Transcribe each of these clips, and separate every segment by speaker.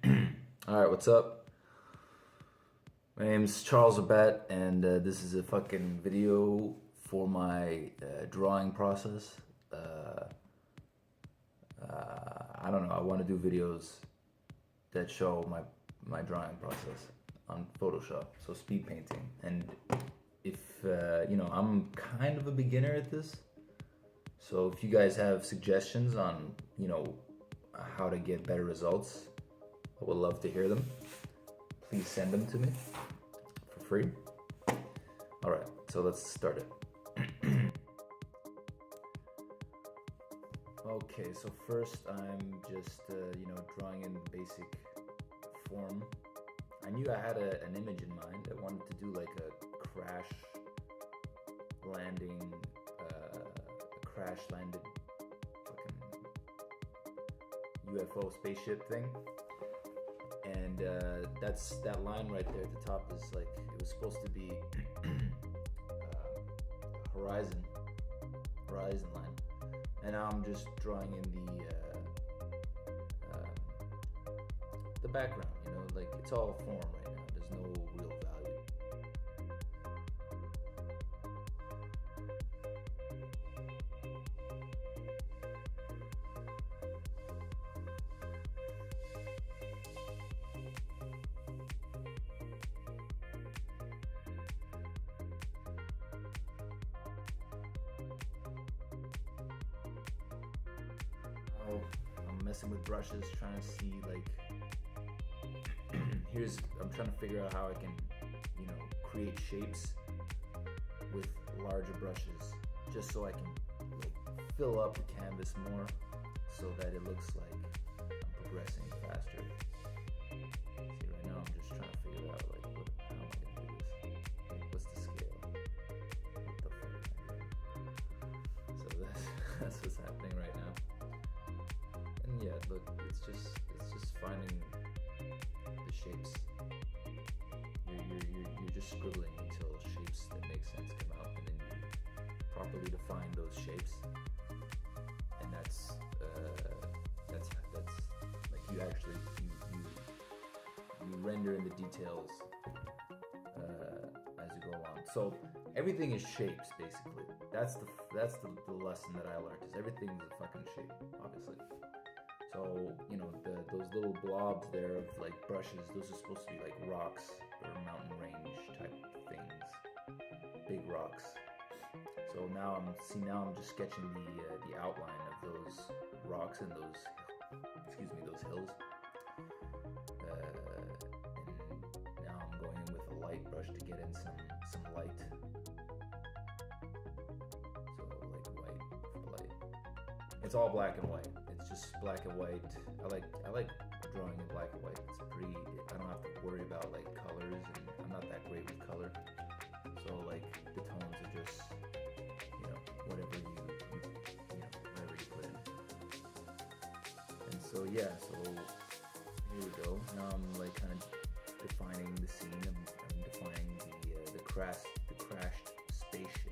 Speaker 1: Alright, what's up? My name's Charles Abat, and this is a fucking video for my drawing process. I don't know, I want to do videos that show my drawing process on Photoshop, so speed painting. And if, I'm kind of a beginner at this, so if you guys have suggestions on, how to get better results, I would love to hear them. Please send them to me for free. All right, so let's start it. Okay, so first I'm just, drawing in basic form. I knew I had an image in mind. I wanted to do like a crash landing, a crash landed fucking UFO spaceship thing. And that line right there at the top is like, it was supposed to be horizon line. And now I'm just drawing in the background, like it's all form right now. There's no real value. I'm messing with brushes, trying to see like I'm trying to figure out how I can, create shapes with larger brushes, just so I can like fill up the canvas more, so that it looks like I'm progressing faster. See, right now I'm just trying to figure out like how am I gonna do this? Like, what's the scale? What the fuck am I doing? So that's what's happening right now. And yeah, look, it's just finding the shapes. You're just scribbling until shapes that make sense come out, and then you properly define those shapes. And that's like you actually you render in the details as you go along. So everything is shapes basically. That's the lesson that I learned, is everything is a fucking shape, obviously. So, those little blobs there of like brushes, those are supposed to be like rocks or mountain range type things, big rocks. So now I'm just sketching the outline of those rocks and those hills. And now I'm going in with a light brush to get in some light. So like white for light. It's all black and white. It's just black and white. I like drawing in black and white. I don't have to worry about like colors, and I'm not that great with color. So like the tones are just, whatever you put in. And so yeah, so here we go. Now I'm like kind of defining the scene. I'm defining the crashed spaceship.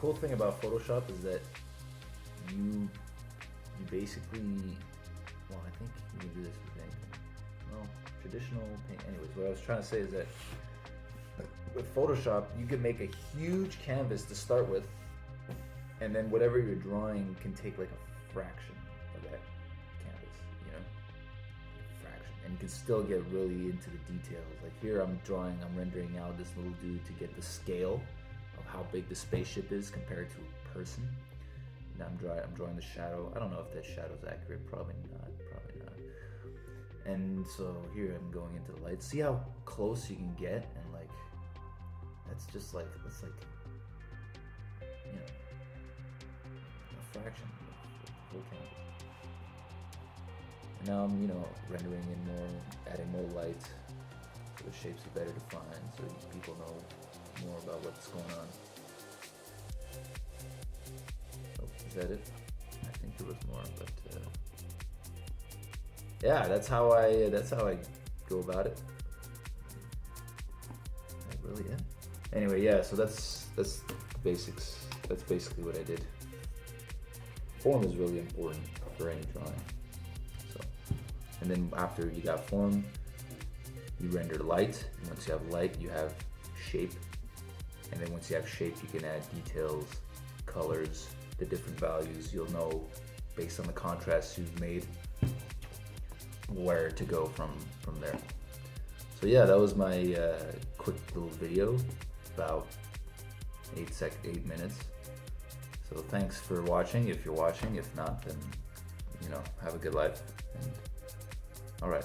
Speaker 1: cool thing about Photoshop is that you basically, well, I think you can do this with anything. Well, traditional paint. Anyways, what I was trying to say is that with Photoshop, you can make a huge canvas to start with, and then whatever you're drawing can take like a fraction of that canvas, you know, fraction, and you can still get really into the details. Like here, I'm rendering out this little dude to get the scale of how big the spaceship is compared to a person. And I'm drawing the shadow. I don't know if that shadow's accurate. Probably not. And so here I'm going into the light. See how close you can get, and like that's like you know, a fraction of the whole canvas. And now I'm, you know, rendering in more, adding more light, so the shapes are better defined, so people know more about what's going on. Oh, is that it? I think there was more, but yeah, that's how I go about it. That really it. Anyway, yeah, so that's the basics. That's basically what I did. Form is really important for any drawing. So, and then after you got form, you render light. And once you have light, you have shape. And then once you have shape, you can add details, colors, the different values. You'll know based on the contrast you've made where to go from there. So yeah, that was my quick little video, about 8 minutes. So thanks for watching, if you're watching. If not, then, you know, have a good life. And all right.